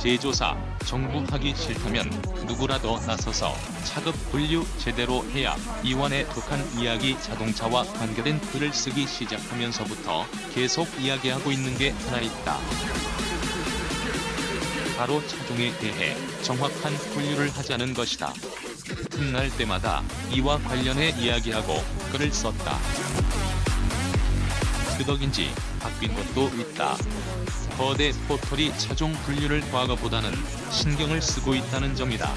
제조사, 정부 하기 싫다면 누구라도 나서서 차급 분류 제대로 해야 이완에 독한 이야기 자동차와 관계된 글을 쓰기 시작하면서부터 계속 이야기하고 있는 게 하나 있다. 바로 차종에 대해 정확한 분류를 하자는 것이다. 틈날 때마다 이와 관련해 이야기하고 글을 썼다. 그 덕인지 바뀐 것도 있다. 거대 포털이 차종 분류를 과거보다는 신경을 쓰고 있다는 점이다.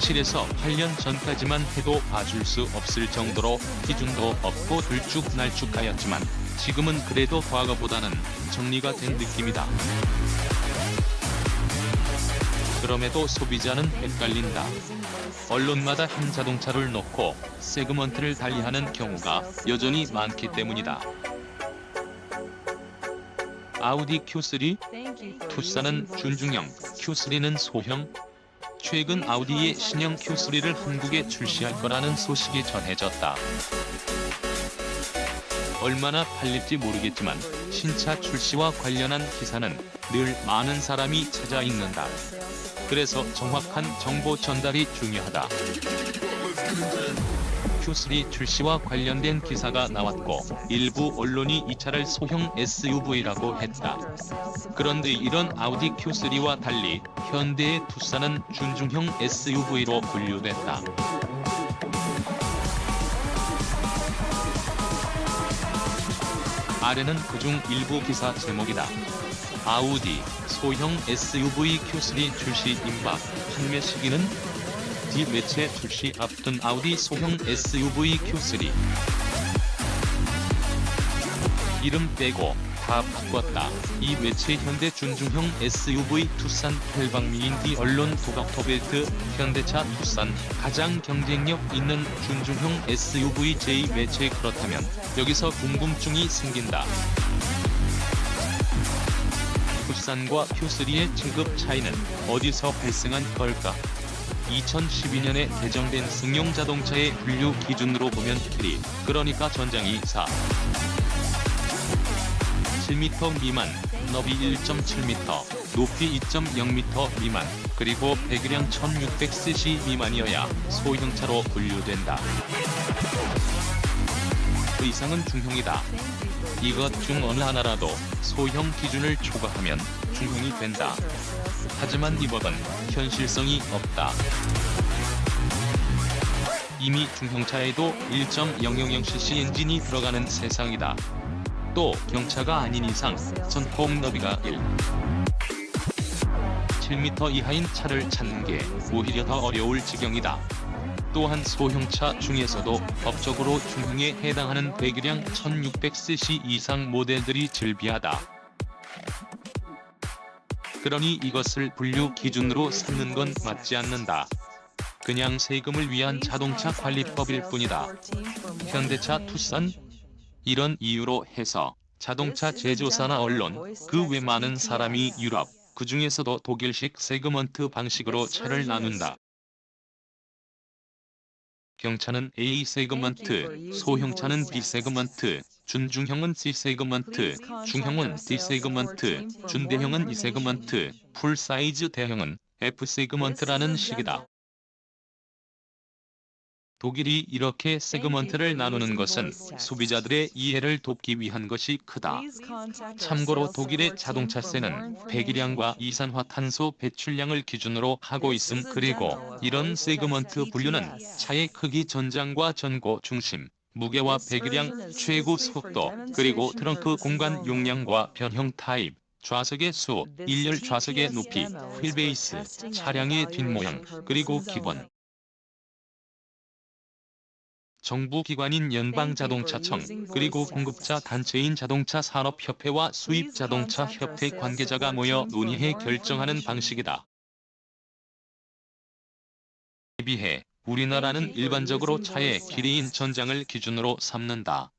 7에서 8년 전까지만 해도 봐줄 수 없을 정도로 기준도 없고 들쭉날쭉하였지만 지금은 그래도 과거보다는 정리가 된 느낌이다. 그럼에도 소비자는 헷갈린다. 언론마다 현 자동차를 놓고 세그먼트를 달리하는 경우가 여전히 많기 때문이다. 아우디 Q3? 투싼은 준중형, Q3는 소형? 최근 아우디의 신형 Q3를 한국에 출시할 거라는 소식이 전해졌다. 얼마나 팔릴지 모르겠지만 신차 출시와 관련한 기사는 늘 많은 사람이 찾아읽는다. 그래서 정확한 정보 전달이 중요하다. Q3 출시와 관련된 기사가 나왔고 일부 언론이 이 차를 소형 SUV라고 했다. 그런데 이런 아우디 Q3와 달리 현대의 투싼은 준중형 SUV로 분류됐다. 아래는 그중 일부 기사 제목이다. 아우디 소형 SUV Q3 출시 임박, 판매 시기는? D 매체 출시 앞둔 아우디 소형 SUV Q3. 이름 빼고 다 바꿨다. 이 매체 현대 준중형 SUV 투싼 8박미인 D 언론 도각토벨트 현대차 투싼 가장 경쟁력 있는 준중형 SUV J 매체. 그렇다면 여기서 궁금증이 생긴다. 투싼과 Q3의 체급 차이는 어디서 발생한 걸까? 2012년에 개정된 승용 자동차의 분류 기준으로 보면 길이, 그러니까 전장이 7m 미만, 너비 1.7m, 높이 2.0m 미만, 그리고 배기량 1600cc 미만이어야 소형차로 분류된다. 그 이상은 중형이다. 이것 중 어느 하나라도 소형 기준을 초과하면 중형이 된다. 하지만 이법은 현실성이 없다. 이미 중형차에도 1.000cc 엔진이 들어가는 세상이다. 또 경차가 아닌 이상 전폭 너비가 7m 이하인 차를 찾는 게 오히려 더 어려울 지경이다. 또한 소형차 중에서도 법적으로 중형에 해당하는 배기량 1600cc 이상 모델들이 즐비하다. 그러니 이것을 분류 기준으로 삼는 건 맞지 않는다. 그냥 세금을 위한 자동차 관리법일 뿐이다. 현대차 투싼? 이런 이유로 해서 자동차 제조사나 언론, 그 외 많은 사람이 유럽, 그 중에서도 독일식 세그먼트 방식으로 차를 나눈다. 경차는 A 세그먼트, 소형차는 B 세그먼트, 준중형은 C 세그먼트, 중형은 D 세그먼트, 준대형은 E 세그먼트, 풀사이즈 대형은 F 세그먼트라는 식이다. 독일이 이렇게 세그먼트를 나누는 것은 소비자들의 이해를 돕기 위한 것이 크다. 참고로 독일의 자동차세는 배기량과 이산화탄소 배출량을 기준으로 하고 있음. 그리고 이런 세그먼트 분류는 차의 크기, 전장과 전고 중심, 무게와 배기량, 최고 속도, 그리고 트렁크 공간 용량과 변형 타입, 좌석의 수, 일렬 좌석의 높이, 휠베이스, 차량의 뒷모양, 그리고 기본 정부기관인 연방자동차청, 그리고 공급자 단체인 자동차산업협회와 수입자동차협회 관계자가 모여 논의해 결정하는 방식이다. 에 비해 우리나라는 일반적으로 차의 길이인 전장을 기준으로 삼는다.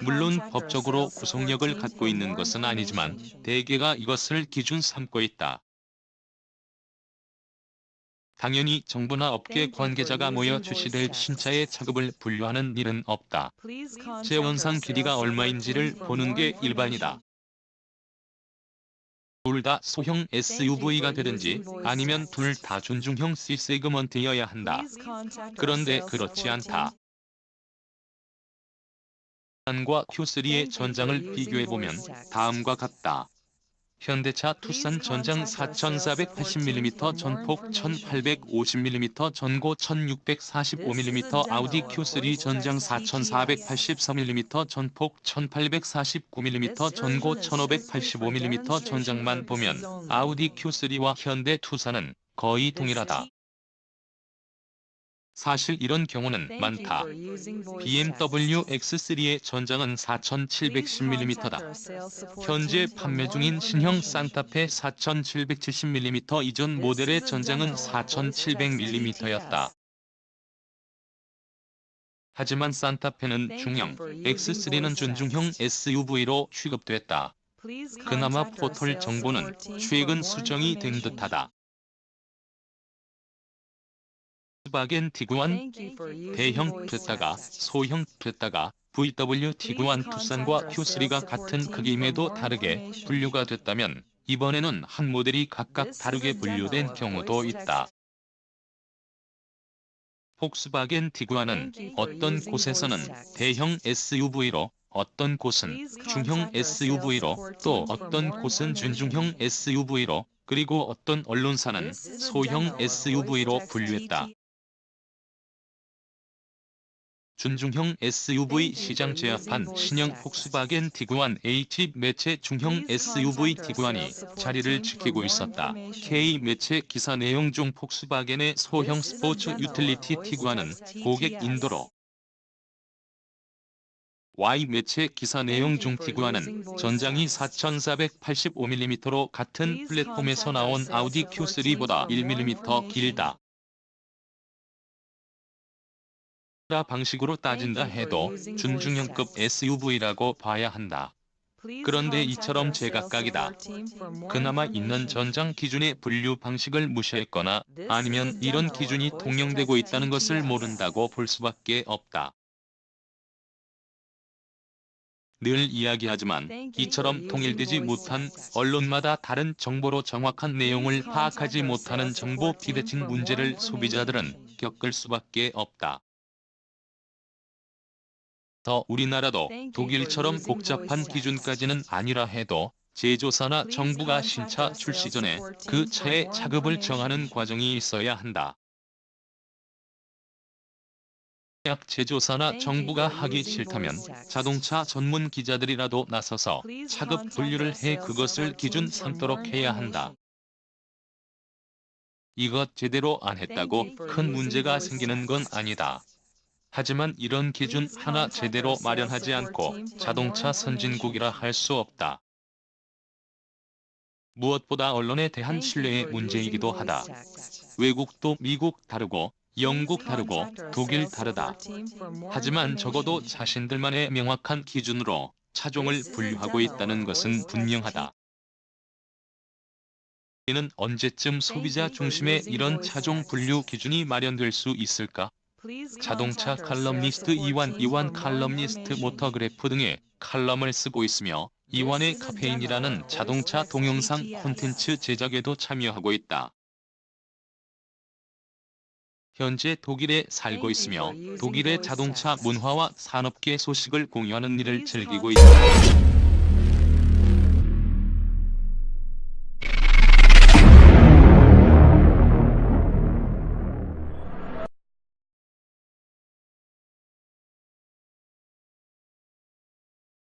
물론 법적으로 구속력을 갖고 있는 것은 아니지만 대개가 이것을 기준 삼고 있다. 당연히 정부나 업계 관계자가 모여 출시될 신차의 차급을 분류하는 일은 없다. 제 원상 길이가 얼마인지를 보는 게 일반이다. 둘 다 소형 SUV가 되든지 아니면 둘 다 준중형 C 세그먼트여야 한다. 그런데 그렇지 않다. 투싼과 Q3의 전장을 비교해보면 다음과 같다. 현대차 투싼 전장 4480mm 전폭 1850mm 전고 1645mm 아우디 Q3 전장 4483mm 전폭 1849mm 전고 1585mm 전장만 보면 아우디 Q3와 현대 투싼은 거의 동일하다. 사실 이런 경우는 많다. BMW X3의 전장은 4710mm다. 현재 판매 중인 신형 산타페 4770mm 이전 모델의 전장은 4700mm였다. 하지만 산타페는 중형, X3는 준중형 SUV로 취급됐다. 그나마 포털 정보는 최근 수정이 된 듯하다. 폭스바겐 티구안 대형 됐다가 소형 됐다가 VW 티구안 투싼과 Q3가 같은 크기임에도 다르게 분류가 됐다면 이번에는 한 모델이 각각 다르게 분류된 경우도 있다. 폭스바겐 티구안은 어떤 곳에서는 대형 SUV로, 어떤 곳은 중형 SUV로, 또 어떤 곳은 준중형 SUV로, 그리고 어떤 언론사는 소형 SUV로 분류했다. 준중형 SUV 시장 제압한 신형 폭스바겐 티구안 H 매체 중형 SUV 티구안이 자리를 지키고 있었다. K 매체 기사 내용 중 폭스바겐의 소형 스포츠 유틸리티 티구안은 고객 인도로, Y 매체 기사 내용 중 티구안은 전장이 4485mm로 같은 플랫폼에서 나온 아우디 Q3보다 1mm 길다. 방식으로 따진다 해도 준중형급 SUV라고 봐야 한다. 그런데 이처럼 제각각이다. 그나마 있는 전장 기준의 분류 방식을 무시했거나 아니면 이런 기준이 통용되고 있다는 것을 모른다고 볼 수밖에 없다. 늘 이야기하지만 이처럼 통일되지 못한 언론마다 다른 정보로 정확한 내용을 파악하지 못하는 정보 비대칭 문제를 소비자들은 겪을 수밖에 없다. 우리나라도 독일처럼 복잡한 기준까지는 아니라 해도 제조사나 정부가 신차 출시 전에 그 차의 차급을 정하는 과정이 있어야 한다. 만약 제조사나 정부가 하기 싫다면 자동차 전문 기자들이라도 나서서 차급 분류를 해 그것을 기준 삼도록 해야 한다. 이것 제대로 안 했다고 큰 문제가 생기는 건 아니다. 하지만 이런 기준 하나 제대로 마련하지 않고 자동차 선진국이라 할 수 없다. 무엇보다 언론에 대한 신뢰의 문제이기도 하다. 외국도 미국 다르고 영국 다르고 독일 다르다. 하지만 적어도 자신들만의 명확한 기준으로 차종을 분류하고 있다는 것은 분명하다. 이는 언제쯤 소비자 중심의 이런 차종 분류 기준이 마련될 수 있을까? 자동차 칼럼니스트 이완 칼럼니스트 모터그래프 등의 칼럼을 쓰고 있으며 이완의 카페인이라는 자동차 동영상 콘텐츠 제작에도 참여하고 있다. 현재 독일에 살고 있으며 독일의 자동차 문화와 산업계 소식을 공유하는 일을 즐기고 있다.